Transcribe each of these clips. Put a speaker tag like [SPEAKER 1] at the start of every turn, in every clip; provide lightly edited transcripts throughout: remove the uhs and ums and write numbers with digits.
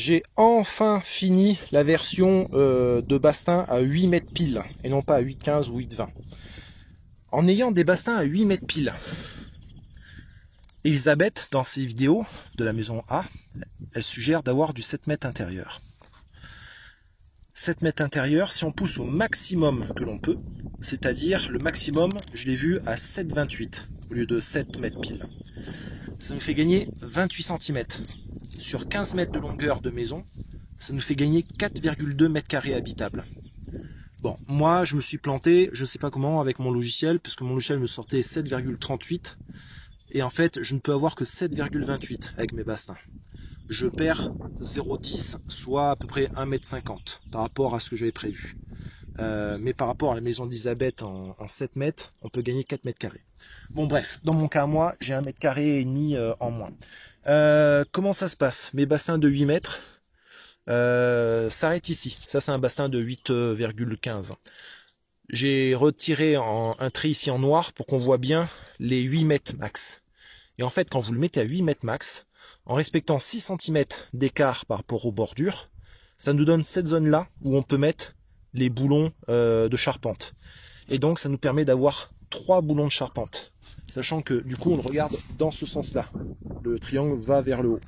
[SPEAKER 1] J'ai enfin fini la version de bastin à 8 mètres pile et non pas à 8,15 ou 8,20. En ayant des bastins à 8 mètres pile, Elisabeth, dans ses vidéos de la maison A, elle suggère d'avoir du 7 mètres intérieur. 7 mètres intérieur, si on pousse au maximum que l'on peut, c'est-à-dire le maximum, je l'ai vu à 7,28 au lieu de 7 mètres pile. Ça nous fait gagner 28 cm. Sur 15 mètres de longueur de maison, ça nous fait gagner 4,2 mètres carrés habitables. Bon, moi je me suis planté, je ne sais pas comment, avec mon logiciel, puisque mon logiciel me sortait 7,38, et en fait je ne peux avoir que 7,28 avec mes bastins. Je perds 0,10, soit à peu près 1,50 m par rapport à ce que j'avais prévu. Mais par rapport à la maison d'Elisabeth en 7 mètres, on peut gagner 4 mètres carrés. Bon bref, dans mon cas moi, j'ai 1,5 m en moins. Comment ça se passe? Mes bassins de 8 mètres s'arrêtent ici. Ça c'est un bassin de 8,15. J'ai retiré un trait ici en noir pour qu'on voit bien les 8 mètres max. Et en fait, quand vous le mettez à 8 mètres max, en respectant 6 cm d'écart par rapport aux bordures, ça nous donne cette zone-là où on peut mettre les boulons de charpente. Et donc, ça nous permet d'avoir 3 boulons de charpente. Sachant que, du coup, on le regarde dans ce sens-là. Le triangle va vers le haut.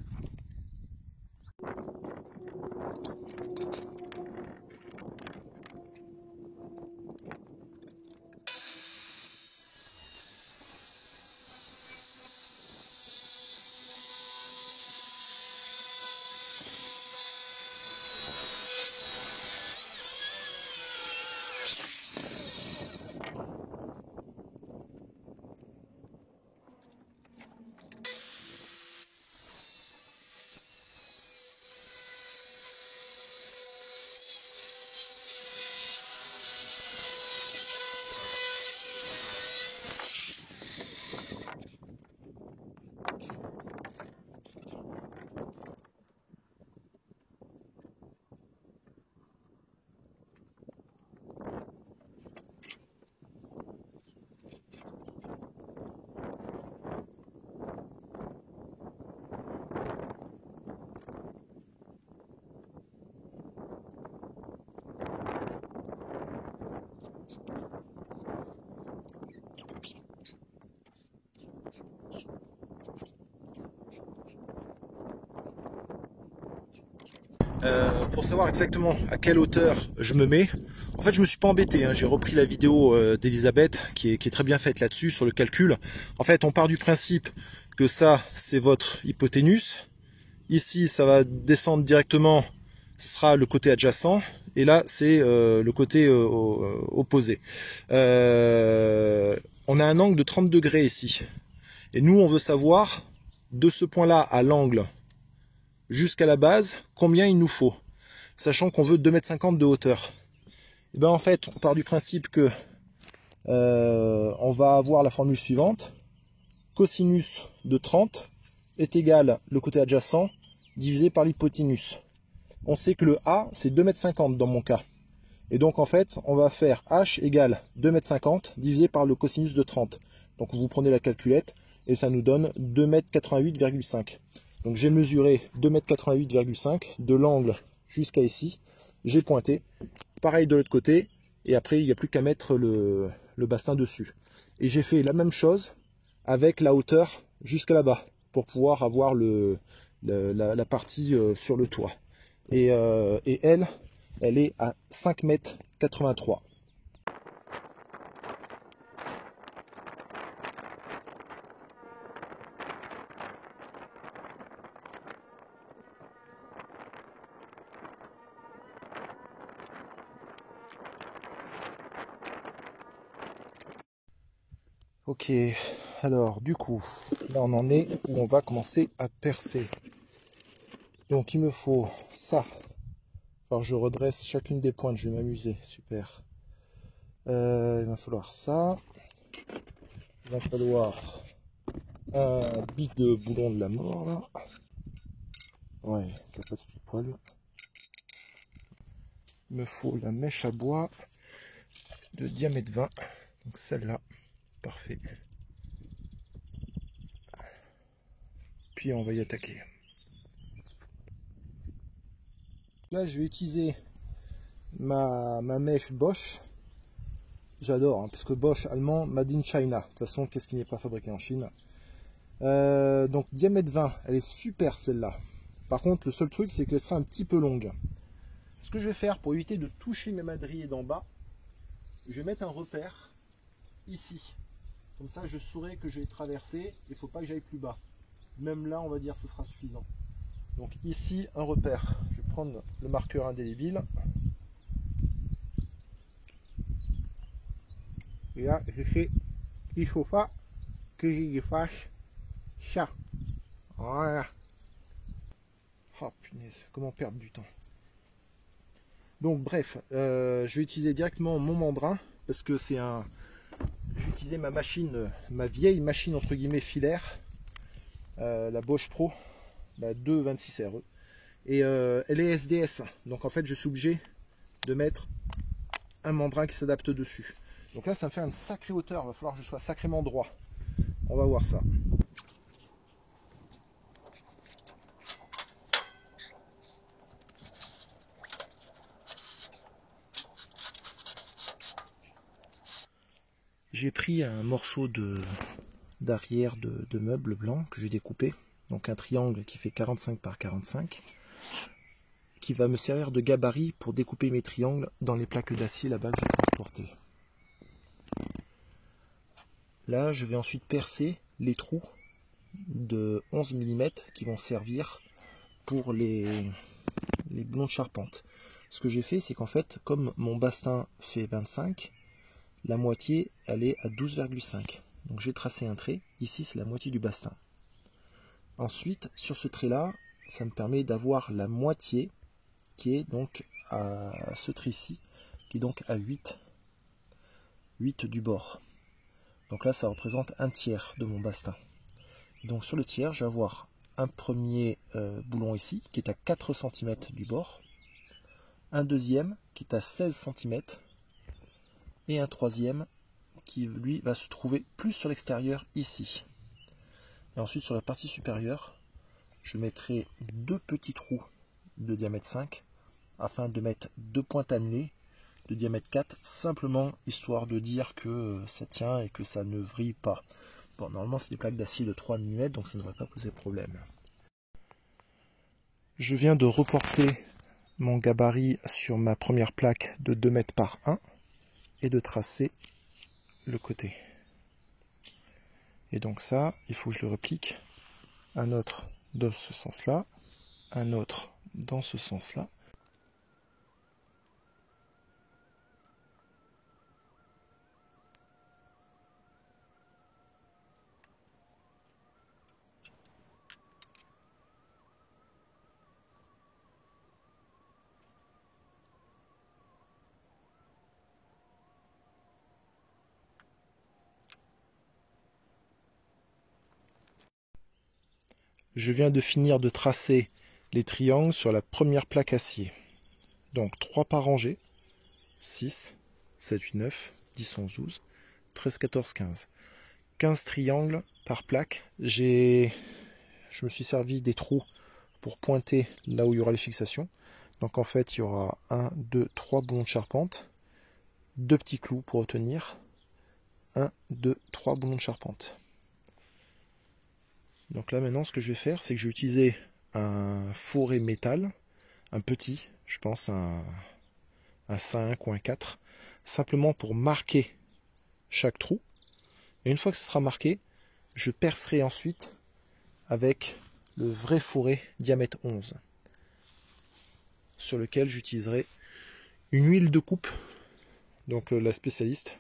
[SPEAKER 1] Pour savoir exactement à quelle hauteur je me mets, en fait je me suis pas embêté, hein. J'ai repris la vidéo d'Elisabeth qui est très bien faite là-dessus sur le calcul. En fait on part du principe que ça c'est votre hypoténuse, ici ça va descendre directement, ce sera le côté adjacent, et là c'est le côté opposé. On a un angle de 30 degrés ici, et nous on veut savoir de ce point là à l'angle jusqu'à la base combien il nous faut, sachant qu'on veut 2,50 m de hauteur. Et ben en fait, on part du principe que on va avoir la formule suivante: cosinus de 30 est égal le côté adjacent divisé par l'hypoténuse. On sait que le A c'est 2,50 m dans mon cas. Et donc en fait, on va faire H égale 2,50 m divisé par le cosinus de 30. Donc vous prenez la calculette et ça nous donne 2,88,5 m. Donc j'ai mesuré 2,88,5 m de l'angle jusqu'à ici. J'ai pointé. Pareil de l'autre côté. Et après, il n'y a plus qu'à mettre le bassin dessus. Et j'ai fait la même chose avec la hauteur jusqu'à là-bas pour pouvoir avoir la partie sur le toit. Et elle est à 5,83 m. Ok, alors du coup, là on en est où on va commencer à percer. Donc il me faut ça. Alors je redresse chacune des pointes, je vais m'amuser, super. Il va falloir ça. Il va falloir un bic de boulon de la mort là. Ouais, ça passe plus poil. Il me faut la mèche à bois de diamètre 20. Donc celle-là, parfait. Puis on va y attaquer. Là, je vais utiliser ma mèche Bosch. J'adore, hein, parce que Bosch allemand, made in China. De toute façon, qu'est-ce qui n'est pas fabriqué en Chine? Donc diamètre 20, elle est super celle-là. Par contre, le seul truc, c'est qu'elle sera un petit peu longue. Ce que je vais faire pour éviter de toucher mes madriers d'en bas, je vais mettre un repère ici. Comme ça, je saurai que je vais traverser. Il ne faut pas que j'aille plus bas. Même là, on va dire que ce sera suffisant. Donc ici, un repère. Je vais prendre le marqueur indélébile. Et là, je sais qu'il ne faut pas que je fasse ça. Voilà. Oh punaise, comment perdre du temps. Donc bref, je vais utiliser directement mon mandrin parce que c'est un... J'ai utilisé ma machine, ma vieille machine entre guillemets filaire, la Bosch Pro, la 226RE. Et elle est SDS, donc en fait je suis obligé de mettre un mandrin qui s'adapte dessus. Donc là ça me fait une sacrée hauteur, il va falloir que je sois sacrément droit. On va voir ça. J'ai pris un morceau d'arrière de meuble blanc que j'ai découpé, donc un triangle qui fait 45 par 45, qui va me servir de gabarit pour découper mes triangles dans les plaques d'acier là-bas que j'ai transportées. Là, je vais ensuite percer les trous de 11 mm qui vont servir pour les boulons de charpente. Ce que j'ai fait, c'est qu'en fait, comme mon bastin fait 25, la moitié, elle est à 12,5. Donc j'ai tracé un trait. Ici, c'est la moitié du bastin. Ensuite, sur ce trait-là, ça me permet d'avoir la moitié qui est donc à ce trait-ci, qui est donc à 8 du bord. Donc là, ça représente un tiers de mon bastin. Et donc sur le tiers, je vais avoir un premier boulon ici, qui est à 4 cm du bord. Un deuxième, qui est à 16 cm. Et un troisième qui lui va se trouver plus sur l'extérieur ici. Et ensuite sur la partie supérieure, je mettrai deux petits trous de diamètre 5 afin de mettre deux pointes annelées de diamètre 4, simplement histoire de dire que ça tient et que ça ne vrille pas. Bon, normalement c'est des plaques d'acier de 3 mm, donc ça ne devrait pas poser problème. Je viens de reporter mon gabarit sur ma première plaque de 2 mètres par 1 et de tracer le côté. Et donc ça, il faut que je le replique. Un autre dans ce sens-là, un autre dans ce sens-là. Je viens de finir de tracer les triangles sur la première plaque acier. Donc 3 par rangée, 6, 7, 8, 9, 10, 11, 12, 13, 14, 15. 15 triangles par plaque. Je me suis servi des trous pour pointer là où il y aura les fixations. Donc en fait, il y aura 1, 2, 3 boulons de charpente, 2 petits clous pour retenir, 1, 2, 3 boulons de charpente. Donc là maintenant, ce que je vais faire, c'est que je vais utiliser un fourré métal, un petit, je pense un 5 ou un 4, simplement pour marquer chaque trou. Et une fois que ce sera marqué, je percerai ensuite avec le vrai fourré diamètre 11, sur lequel j'utiliserai une huile de coupe, donc la spécialiste,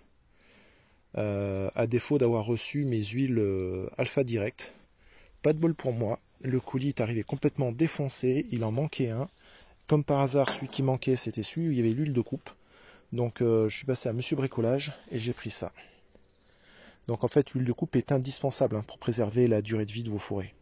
[SPEAKER 1] à défaut d'avoir reçu mes huiles Alpha Direct. Pas de bol pour moi, le colis est arrivé complètement défoncé, il en manquait un. Comme par hasard, celui qui manquait, c'était celui où il y avait l'huile de coupe. Donc je suis passé à Monsieur Bricolage et j'ai pris ça. Donc en fait, l'huile de coupe est indispensable pour préserver la durée de vie de vos fourrés.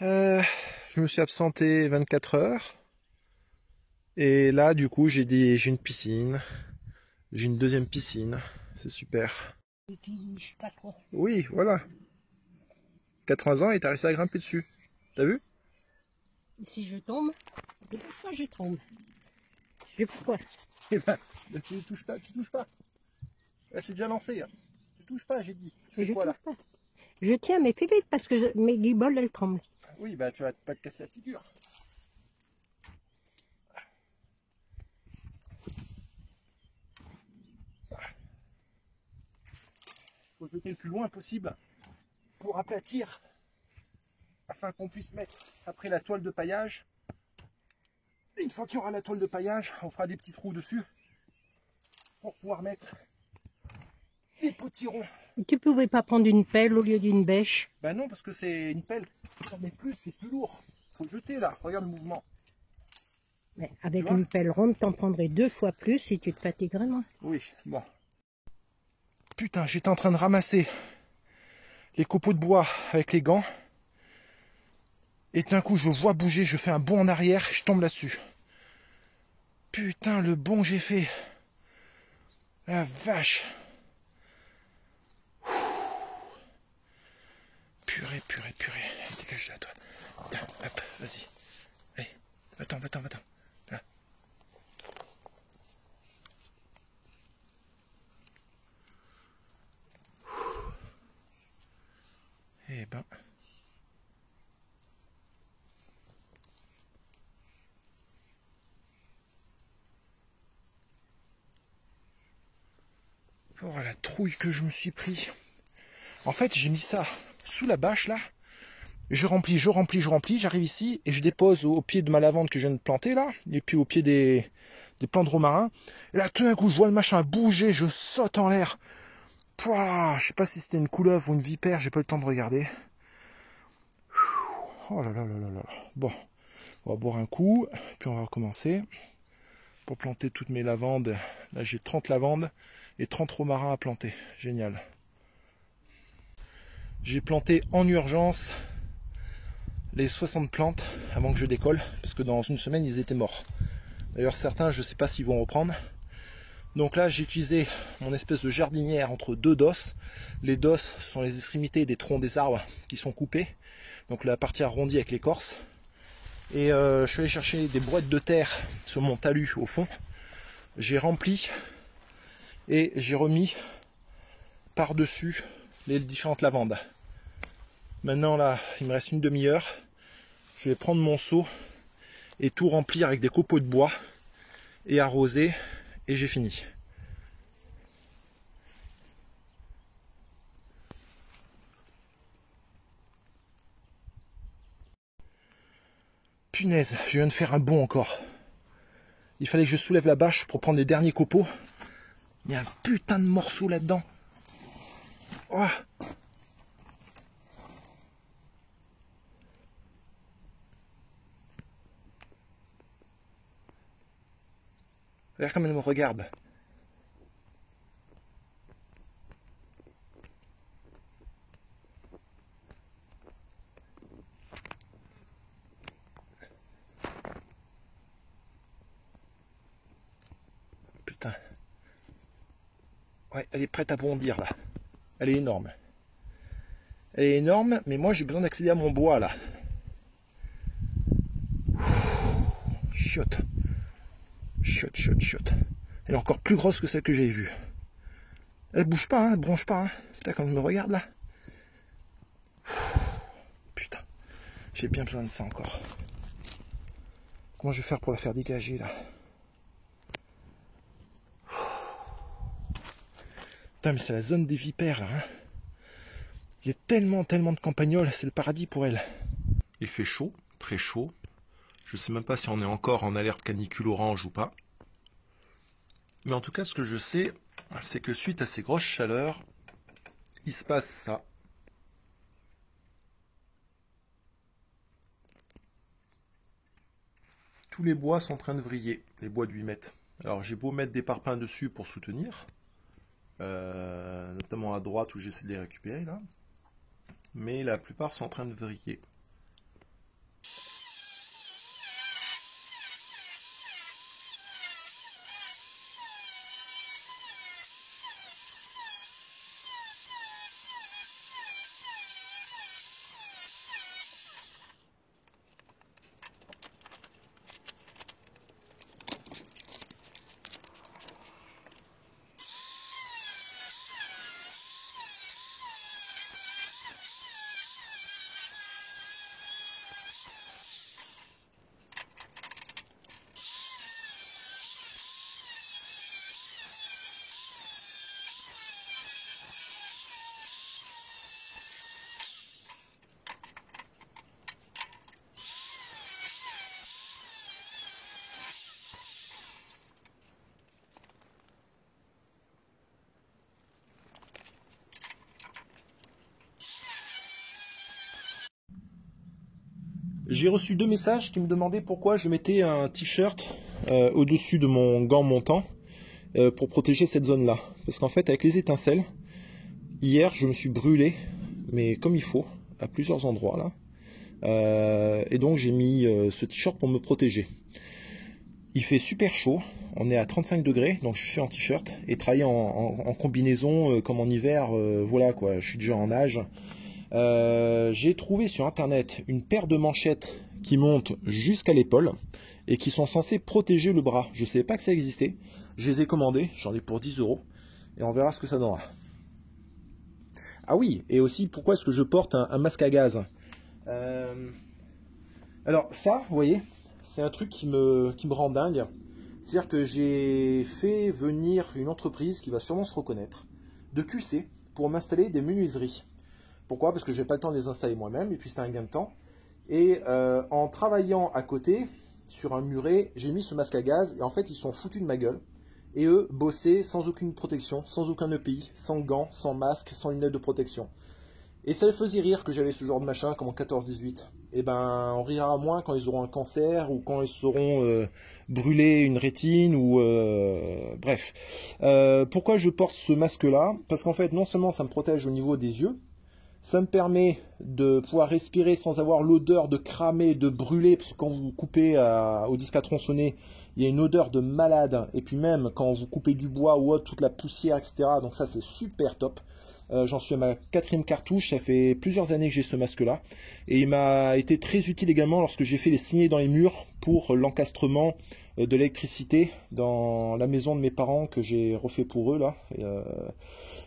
[SPEAKER 1] Je me suis absenté 24 heures. Et là, du coup, j'ai une piscine. J'ai une deuxième piscine. C'est super.
[SPEAKER 2] Je sais pas trop.
[SPEAKER 1] Oui, voilà. 80 ans et t'as réussi à grimper dessus. T'as vu?
[SPEAKER 2] Si je tombe, de pourquoi je tombe? Je fais quoi?
[SPEAKER 1] Eh ben, tu touches pas, tu touches pas. Là, c'est déjà lancé. Hein. Tu touches pas, j'ai dit. Tu fais
[SPEAKER 2] Je
[SPEAKER 1] quoi là?
[SPEAKER 2] touche pas. Je tiens, mais fais vite parce que mes guibolles, elles tremblent.
[SPEAKER 1] Oui, bah tu vas pas te casser la figure. Faut jeter le plus loin possible pour aplatir, afin qu'on puisse mettre après la toile de paillage. Et une fois qu'il y aura la toile de paillage, on fera des petits trous dessus pour pouvoir mettre des petits ronds.
[SPEAKER 2] Tu pouvais pas prendre une pelle au lieu d'une bêche?
[SPEAKER 1] Ben non, parce que c'est une pelle. Si on met plus, c'est plus lourd. Faut jeter là, regarde le mouvement.
[SPEAKER 2] Mais avec une pelle ronde, t'en prendrais 2 fois plus si tu te fatiguerais moins.
[SPEAKER 1] Oui, bon. Putain, j'étais en train de ramasser les copeaux de bois avec les gants. Et d'un coup, je vois bouger, je fais un bond en arrière, je tombe là-dessus. Putain, le bond que j'ai fait. La vache. Purée, purée, purée. Dégage de là, toi. Tiens, hop, vas-y. Allez, va-t'en, va-t'en, va-t'en. Là. Eh ben. Oh la trouille que je me suis pris. En fait, j'ai mis ça sous la bâche là. Je remplis, je remplis, je remplis. J'arrive ici et je dépose au pied de ma lavande que je viens de planter là. Et puis au pied des plants de romarin. Et là, tout d'un coup, je vois le machin bouger. Je saute en l'air. Pouah, je sais pas si c'était une couleuvre ou une vipère. J'ai pas le temps de regarder. Oh là là là là là. Bon, on va boire un coup. Puis on va recommencer. Pour planter toutes mes lavandes. Là, j'ai 30 lavandes et 30 romarins à planter. Génial. J'ai planté en urgence les 60 plantes avant que je décolle, parce que dans une semaine ils étaient morts. D'ailleurs certains je sais pas s'ils vont reprendre. Donc là j'ai utilisé mon espèce de jardinière entre deux dosses. Les dosses sont les extrémités des troncs des arbres qui sont coupés, donc la partie arrondie avec l'écorce. Et je suis allé chercher des brouettes de terre sur mon talus au fond. J'ai rempli et j'ai remis par-dessus les différentes lavandes. Maintenant là il me reste une demi-heure. Je vais prendre mon seau et tout remplir avec des copeaux de bois et arroser et j'ai fini. Punaise, je viens de faire un bond encore. Il fallait que je soulève la bâche pour prendre les derniers copeaux. Il y a un putain de morceau là-dedans. Oh. Regarde comme elle me regarde. Putain. Ouais, elle est prête à bondir là. Elle est énorme. Elle est énorme, mais moi j'ai besoin d'accéder à mon bois là. Chiotte. Chiotte, chiotte, chiotte. Elle est encore plus grosse que celle que j'ai vue. Elle bouge pas, hein, elle bronche pas. Hein. Putain, quand je me regarde là. Putain, j'ai bien besoin de ça encore. Comment je vais faire pour la faire dégager là? Putain, mais c'est la zone des vipères là. Hein. Il y a tellement, tellement de campagnols, c'est le paradis pour elles. Il fait chaud, très chaud. Je sais même pas si on est encore en alerte canicule orange ou pas. Mais en tout cas, ce que je sais, c'est que suite à ces grosses chaleurs, il se passe ça. Tous les bois sont en train de vriller, les bois de 8 mètres. Alors j'ai beau mettre des parpaings dessus pour soutenir, notamment à droite où j'essaie de les récupérer là, mais la plupart sont en train de vriller. J'ai reçu 2 messages qui me demandaient pourquoi je mettais un t-shirt au-dessus de mon gant montant pour protéger cette zone-là. Parce qu'en fait, avec les étincelles, hier, je me suis brûlé, mais comme il faut, à plusieurs endroits là. Et donc, j'ai mis ce t-shirt pour me protéger. Il fait super chaud, on est à 35 degrés, donc je suis en t-shirt. Et travailler en combinaison comme en hiver, voilà quoi, je suis déjà en nage. J'ai trouvé sur internet une paire de manchettes qui montent jusqu'à l'épaule et qui sont censées protéger le bras. Je ne savais pas que ça existait. Je les ai commandées, j'en ai pour 10 € et on verra ce que ça donnera. Ah oui, et aussi pourquoi est-ce que je porte un masque à gaz. Alors ça, vous voyez, c'est un truc qui me rend dingue. C'est-à-dire que j'ai fait venir une entreprise qui va sûrement se reconnaître de QC pour m'installer des menuiseries. Pourquoi? Parce que je n'ai pas le temps de les installer moi-même, et puis c'est un gain de temps. Et en travaillant à côté, sur un muret, j'ai mis ce masque à gaz, et en fait, ils sont foutus de ma gueule. Et eux, bossaient sans aucune protection, sans aucun EPI, sans gants, sans masque, sans lunettes de protection. Et ça les faisait rire que j'avais ce genre de machin, comme en 14-18. Et ben, on rira moins quand ils auront un cancer, ou quand ils seront brûlés une rétine, ou... bref. Pourquoi je porte ce masque-là? Parce qu'en fait, non seulement ça me protège au niveau des yeux, ça me permet de pouvoir respirer sans avoir l'odeur de cramer, de brûler, parce que quand vous coupez au disque à tronçonner, il y a une odeur de malade, et puis même quand vous coupez du bois ou autre, toute la poussière, etc. Donc ça c'est super top. J'en suis à ma 4e cartouche, ça fait plusieurs années que j'ai ce masque-là, et il m'a été très utile également lorsque j'ai fait les signets dans les murs pour l'encastrement de l'électricité dans la maison de mes parents que j'ai refait pour eux là.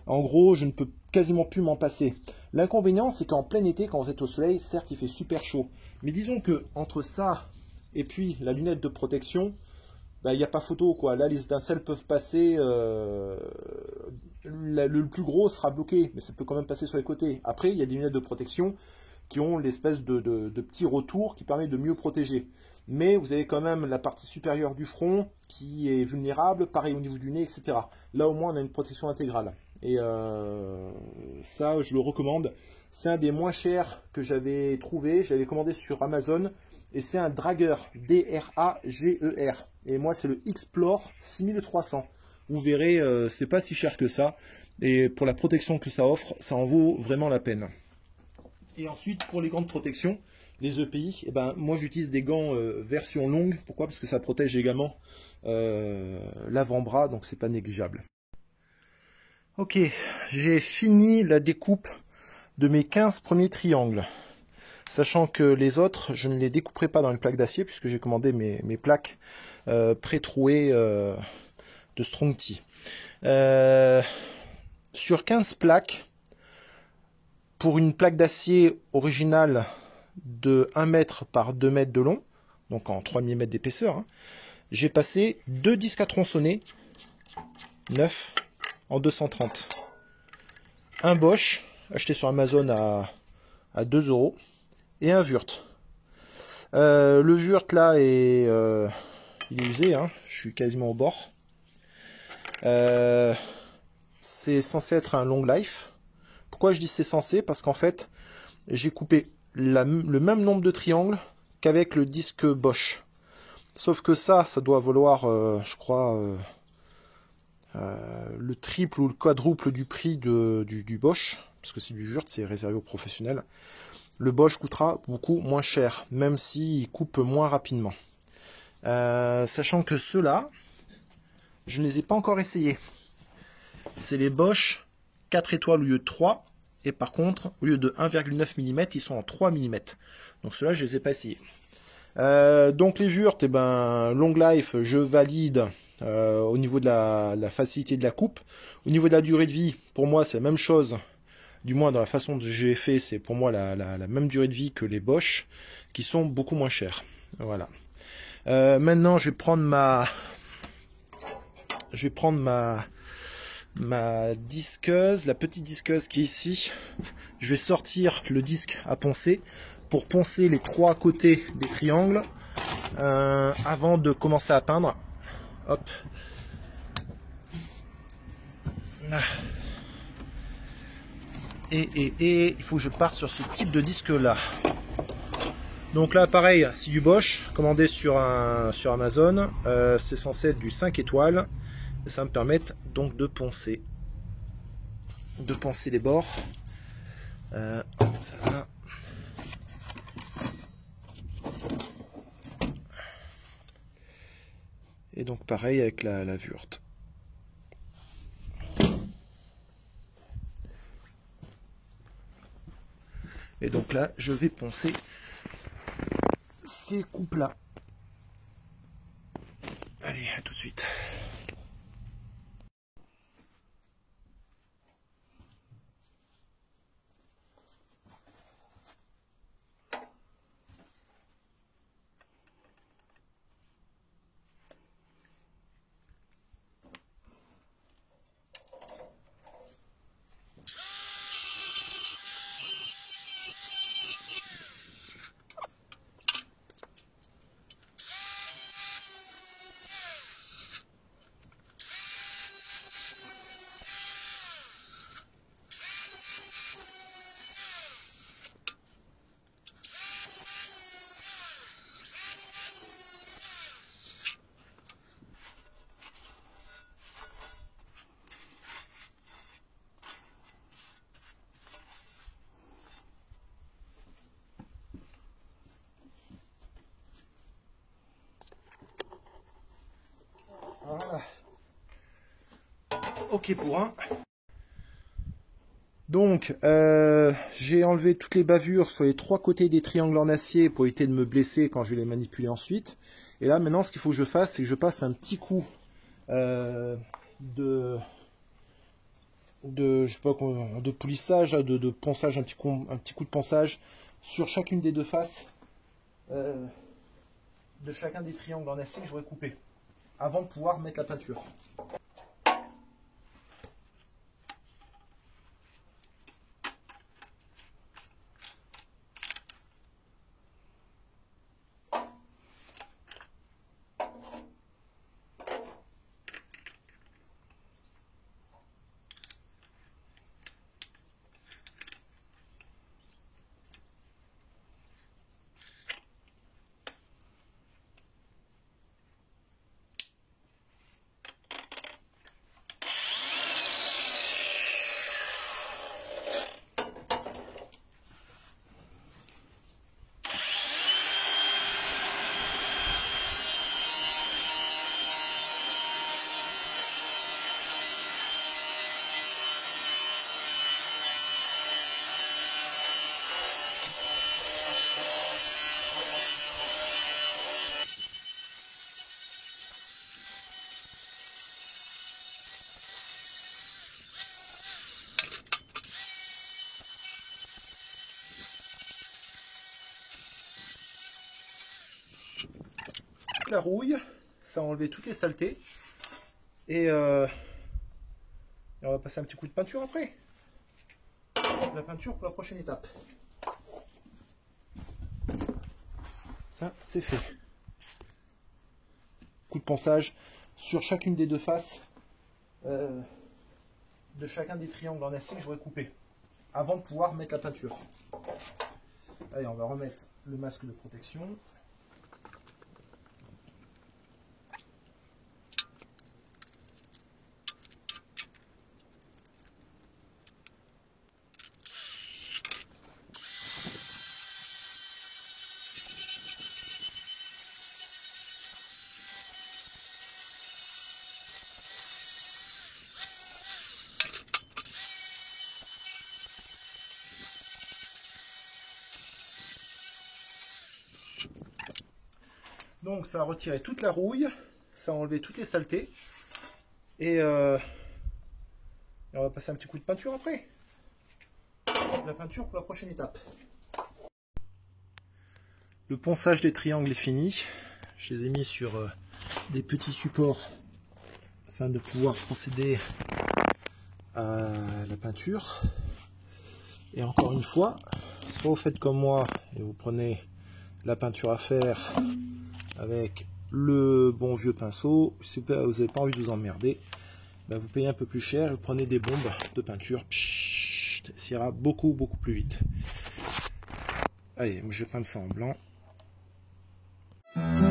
[SPEAKER 1] En gros, je ne peux quasiment plus m'en passer. L'inconvénient, c'est qu'en plein été, quand vous êtes au soleil, certes, il fait super chaud. Mais disons que entre ça et puis la lunette de protection, il n'y a pas photo, quoi. Là, les étincelles peuvent passer. Le plus gros sera bloqué, mais ça peut quand même passer sur les côtés. Après, il y a des lunettes de protection qui ont l'espèce de petit retour qui permet de mieux protéger. Mais vous avez quand même la partie supérieure du front qui est vulnérable, pareil au niveau du nez, etc. Là, au moins, on a une protection intégrale. Et ça, je le recommande. C'est un des moins chers que j'avais trouvé. J'avais commandé sur Amazon. Et c'est un Drager, D-R-A-G-E-R. Et moi, c'est le Explore 6300. Vous verrez, c'est pas si cher que ça. Et pour la protection que ça offre, ça en vaut vraiment la peine. Et ensuite, pour les gants de protection, les EPI, moi j'utilise des gants version longue. Pourquoi? Parce que ça protège également l'avant-bras, donc c'est pas négligeable. Ok, j'ai fini la découpe de mes 15 premiers triangles. Sachant que les autres, je ne les découperai pas dans une plaque d'acier, puisque j'ai commandé mes plaques pré-trouées de Strongty. Sur 15 plaques, pour une plaque d'acier originale de 1 mètre par 2 mètres de long, donc en 3 mm d'épaisseur, hein, j'ai passé 2 disques à tronçonner, 9 en 230. Un Bosch, acheté sur Amazon à 2 €, et un Wurth. Le Wurth là, il est usé, hein, je suis quasiment au bord. C'est censé être un long life. Pourquoi je dis c'est censé? Parce qu'en fait, j'ai coupé le même nombre de triangles qu'avec le disque Bosch. Sauf que ça doit valoir, je crois, le triple ou le quadruple du prix du Bosch. Parce que c'est du Wurth, c'est réservé aux professionnels. Le Bosch coûtera beaucoup moins cher, même s'il coupe moins rapidement. Sachant que ceux-là, je ne les ai pas encore essayés. C'est les Bosch 4 étoiles au lieu de 3. Et par contre, au lieu de 1,9 mm, ils sont en 3 mm. Donc ceux-là, je ne les ai pas essayés. Donc les Wurth, long life, je valide au niveau de la facilité de la coupe. Au niveau de la durée de vie, pour moi, c'est la même chose. Du moins, dans la façon dont j'ai fait, c'est pour moi la même durée de vie que les Bosch, qui sont beaucoup moins chers. Voilà. Maintenant, je vais prendre ma disqueuse, la petite disqueuse qui est ici. Je vais sortir le disque à poncer pour poncer les 3 côtés des triangles avant de commencer à peindre. Hop. Et il faut que je parte sur ce type de disque là. Donc là pareil, c'est du Bosch, commandé sur Amazon, c'est censé être du 5 étoiles, et ça va me permettre donc de poncer les bords. Ça va. Et donc pareil avec la Wurth. Et donc là, je vais poncer ces coupes-là. Allez, à tout de suite. Voilà. Ok pour un. Donc, j'ai enlevé toutes les bavures sur les 3 côtés des triangles en acier pour éviter de me blesser quand je vais les manipuler ensuite. Et là, maintenant, ce qu'il faut que je fasse, c'est que je passe un petit coup de polissage, de ponçage, un petit coup de ponçage sur chacune des 2 faces de chacun des triangles en acier que j'aurais coupé avant de pouvoir mettre la peinture. La rouille, ça a enlevé toutes les saletés et on va passer un petit coup de peinture après. La peinture pour la prochaine étape. Ça c'est fait. Coup de ponçage sur chacune des 2 faces de chacun des triangles en acier que j'aurais coupé avant de pouvoir mettre la peinture. Allez, on va remettre le masque de protection. Donc ça a retiré toute la rouille, ça a enlevé toutes les saletés. Et on va passer un petit coup de peinture après. La peinture pour la prochaine étape. Le ponçage des triangles est fini. Je les ai mis sur des petits supports afin de pouvoir procéder à la peinture. Et encore une fois, soit vous faites comme moi et vous prenez la peinture à faire avec le bon vieux pinceau. Si vous n'avez pas envie de vous emmerder, ben vous payez un peu plus cher et vous prenez des bombes de peinture. Ça ira beaucoup plus vite. Allez, je vais peindre ça en blanc. m.